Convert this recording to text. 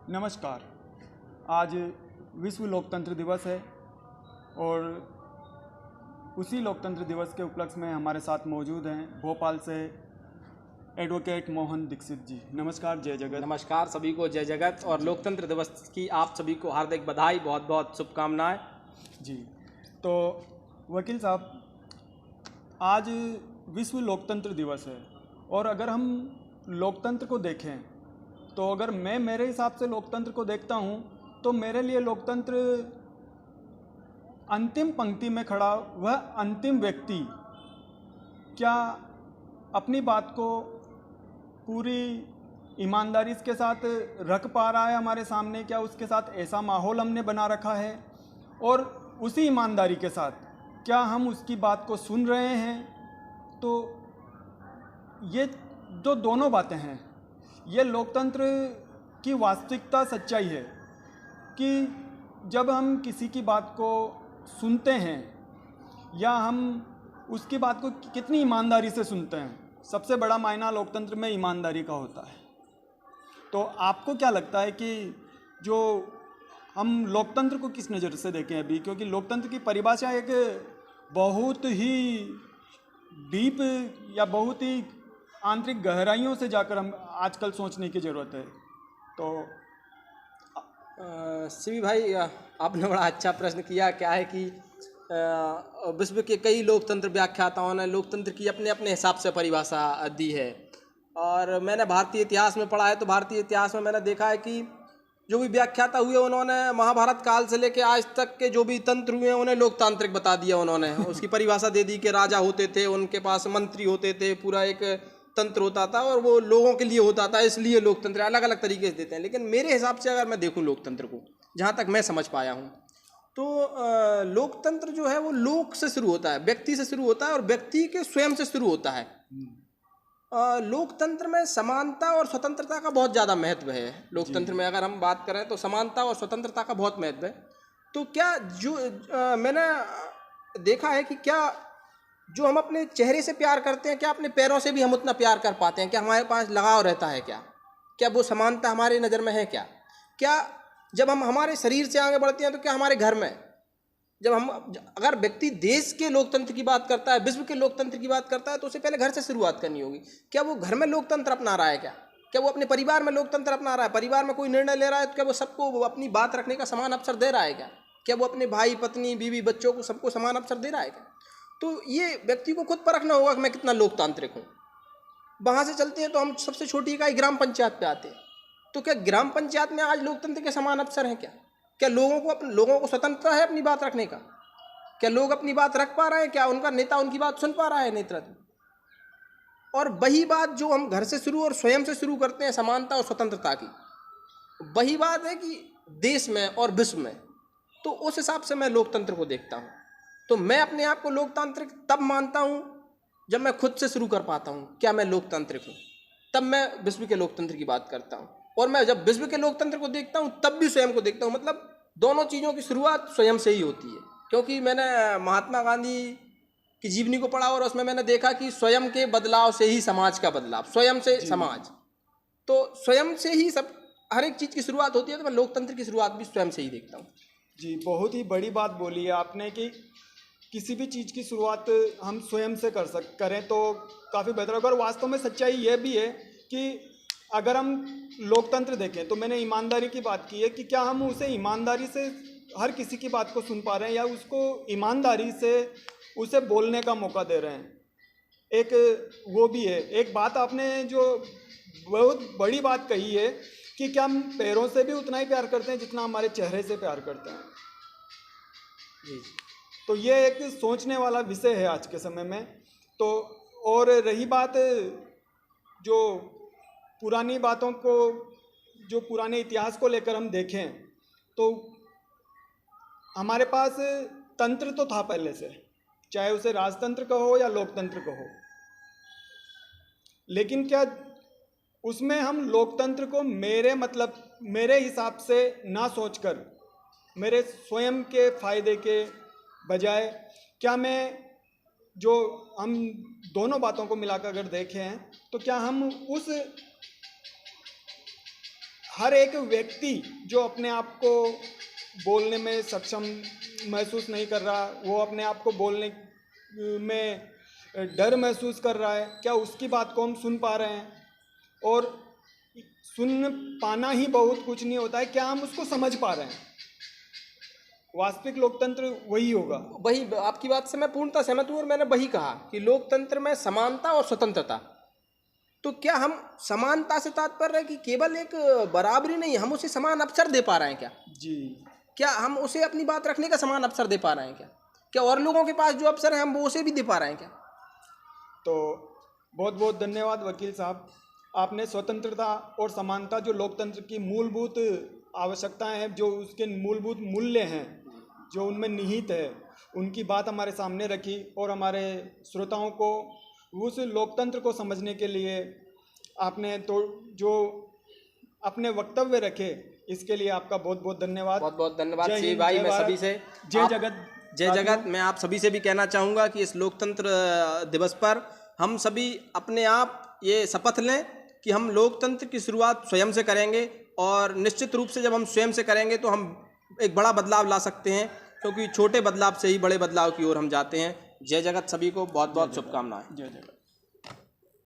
नमस्कार। आज विश्व लोकतंत्र दिवस है और उसी लोकतंत्र दिवस के उपलक्ष्य में हमारे साथ मौजूद हैं भोपाल से एडवोकेट मोहन दीक्षित जी। नमस्कार, जय जगत। नमस्कार सभी को, जय जगत और लोकतंत्र दिवस की आप सभी को हार्दिक बधाई, बहुत बहुत शुभकामनाएं। जी, तो वकील साहब, आज विश्व लोकतंत्र दिवस है और अगर हम लोकतंत्र को देखें तो अगर मैं मेरे हिसाब से लोकतंत्र को देखता हूँ तो मेरे लिए लोकतंत्र अंतिम पंक्ति में खड़ा वह अंतिम व्यक्ति क्या अपनी बात को पूरी ईमानदारी के साथ रख पा रहा है हमारे सामने, क्या उसके साथ ऐसा माहौल हमने बना रखा है और उसी ईमानदारी के साथ क्या हम उसकी बात को सुन रहे हैं। तो ये जो दोनों बातें हैं, ये लोकतंत्र की वास्तविकता सच्चाई है कि जब हम किसी की बात को सुनते हैं या हम उसकी बात को कितनी ईमानदारी से सुनते हैं, सबसे बड़ा मायना लोकतंत्र में ईमानदारी का होता है। तो आपको क्या लगता है कि जो हम लोकतंत्र को किस नज़र से देखें अभी, क्योंकि लोकतंत्र की परिभाषा एक बहुत ही डीप या बहुत ही आंतरिक गहराइयों से जाकर हम आजकल सोचने की ज़रूरत है। तो शिवी भाई, आपने बड़ा अच्छा प्रश्न किया। क्या है कि विश्व के कई लोकतंत्र व्याख्याताओं ने लोकतंत्र की अपने अपने हिसाब से परिभाषा दी है और मैंने भारतीय इतिहास में पढ़ा है। तो भारतीय इतिहास में मैंने देखा है कि जो भी व्याख्याता हुए उन्होंने महाभारत काल से लेकर आज तक के जो भी तंत्र हुए हैं उन्हें लोकतांत्रिक बता दिया। उन्होंने उसकी परिभाषा दे दी कि राजा होते थे, उनके पास मंत्री होते थे, पूरा एक तंत्र होता था और वो लोगों के लिए होता था, इसलिए लोकतंत्र अलग अलग तरीके से देते हैं। लेकिन मेरे हिसाब से अगर मैं देखूं लोकतंत्र को, जहाँ तक मैं समझ पाया हूँ, तो लोकतंत्र जो है वो लोक से शुरू होता है, व्यक्ति से शुरू होता है और व्यक्ति के स्वयं से शुरू होता है। लोकतंत्र में समानता और स्वतंत्रता का बहुत ज़्यादा महत्व है। लोकतंत्र में अगर हम बात करें तो समानता और स्वतंत्रता का बहुत महत्व है। तो क्या जो मैंने देखा है कि क्या जो हम अपने चेहरे से प्यार करते हैं, क्या अपने पैरों से भी हम उतना प्यार कर पाते हैं? क्या हमारे पास लगाव रहता है? क्या वो समानता हमारी नज़र में है? क्या जब हम हमारे शरीर से आगे बढ़ते हैं तो क्या हमारे घर में जब हम अगर व्यक्ति देश के लोकतंत्र की बात करता है, विश्व के लोकतंत्र की बात करता है, तो उसे पहले घर से शुरुआत करनी होगी। क्या वो घर में लोकतंत्र अपना रहा है? क्या वो अपने परिवार में लोकतंत्र अपना रहा है? परिवार में कोई निर्णय ले रहा है तो क्या वो सबको अपनी बात रखने का समान अवसर दे रहा है? क्या वो अपने भाई, पत्नी, बीवी, बच्चों को सबको समान अवसर दे रहा है? तो ये व्यक्ति को खुद परखना होगा कि मैं कितना लोकतांत्रिक हूँ। वहाँ से चलते हैं तो हम सबसे छोटी इकाई ग्राम पंचायत पे आते हैं। तो क्या ग्राम पंचायत में आज लोकतंत्र के समान अवसर हैं? क्या लोगों को स्वतंत्रता है अपनी बात रखने का? क्या लोग अपनी बात रख पा रहे हैं? क्या उनका नेता उनकी बात सुन पा रहा है नेतृत्व? और वही बात जो हम घर से शुरू और स्वयं से शुरू करते हैं समानता और स्वतंत्रता की, वही बात है कि देश में और विश्व में। तो उस हिसाब से मैं लोकतंत्र को देखता हूँ। तो मैं अपने आप को लोकतांत्रिक तब मानता हूँ जब मैं खुद से शुरू कर पाता हूँ क्या मैं लोकतांत्रिक हूँ, तब मैं विश्व के लोकतंत्र की बात करता हूँ। और मैं जब विश्व के लोकतंत्र को देखता हूँ तब भी स्वयं को देखता हूँ। मतलब दोनों चीज़ों की शुरुआत स्वयं से ही होती है। क्योंकि मैंने महात्मा गांधी की जीवनी को पढ़ा और उसमें मैंने देखा कि स्वयं के बदलाव से ही समाज का बदलाव, स्वयं से समाज। तो स्वयं से ही सब हर एक चीज़ की शुरुआत होती है। तो मैं लोकतंत्र की शुरुआत भी स्वयं से ही देखता हूँ। जी, बहुत ही बड़ी बात बोली है आपने कि किसी भी चीज़ की शुरुआत हम स्वयं से करें तो काफ़ी बेहतर होगा। और वास्तव में सच्चाई ये भी है कि अगर हम लोकतंत्र देखें तो मैंने ईमानदारी की बात की है कि क्या हम उसे ईमानदारी से हर किसी की बात को सुन पा रहे हैं या उसको ईमानदारी से उसे बोलने का मौका दे रहे हैं। एक वो भी है। एक बात आपने जो बहुत बड़ी बात कही है कि क्या हम पैरों से भी उतना ही प्यार करते हैं जितना हमारे चेहरे से प्यार करते हैं। जी, तो ये एक सोचने वाला विषय है आज के समय में। तो और रही बात जो पुरानी बातों को, जो पुराने इतिहास को लेकर हम देखें तो हमारे पास तंत्र तो था पहले से, चाहे उसे राजतंत्र कहो या लोकतंत्र कहो, लेकिन क्या उसमें हम लोकतंत्र को मेरे हिसाब से ना सोचकर मेरे स्वयं के फायदे के बजाय, क्या मैं जो हम दोनों बातों को मिलाकर अगर देखें तो क्या हम उस हर एक व्यक्ति जो अपने आप को बोलने में सक्षम महसूस नहीं कर रहा, वो अपने आप को बोलने में डर महसूस कर रहा है, क्या उसकी बात को हम सुन पा रहे हैं? और सुन पाना ही बहुत कुछ नहीं होता है, क्या हम उसको समझ पा रहे हैं? वास्तविक लोकतंत्र वही होगा। वही, आपकी बात से मैं पूर्णतः सहमत हूँ और मैंने वही कहा कि लोकतंत्र में समानता और स्वतंत्रता। तो क्या हम समानता से तात्पर्य है कि केवल एक बराबरी नहीं, हम उसे समान अवसर दे पा रहे हैं क्या? जी। क्या हम उसे अपनी बात रखने का समान अवसर दे पा रहे हैं क्या? क्या और लोगों के पास जो अवसर है हम वो उसे भी दे पा रहे हैं क्या? तो बहुत बहुत धन्यवाद वकील साहब, आपने स्वतंत्रता और समानता जो लोकतंत्र की मूलभूत आवश्यकताएं हैं, जो उसके मूलभूत मूल्य हैं, जो उनमें निहित है, उनकी बात हमारे सामने रखी और हमारे श्रोताओं को उस लोकतंत्र को समझने के लिए आपने तो जो अपने वक्तव्य रखे, इसके लिए आपका बहुत बहुत धन्यवाद। बहुत बहुत धन्यवाद जय श्री हिंद, भाई। जय मैं भारत, सभी से जय जगत। जय जगत। मैं आप सभी से भी कहना चाहूँगा कि इस लोकतंत्र दिवस पर हम सभी अपने आप ये शपथ लें कि हम लोकतंत्र की शुरुआत स्वयं से करेंगे, और निश्चित रूप से जब हम स्वयं से करेंगे तो हम एक बड़ा बदलाव ला सकते हैं, क्योंकि छोटे बदलाव से ही बड़े बदलाव की ओर हम जाते हैं। जय जगत। सभी को बहुत बहुत शुभकामनाएं। जय जगत।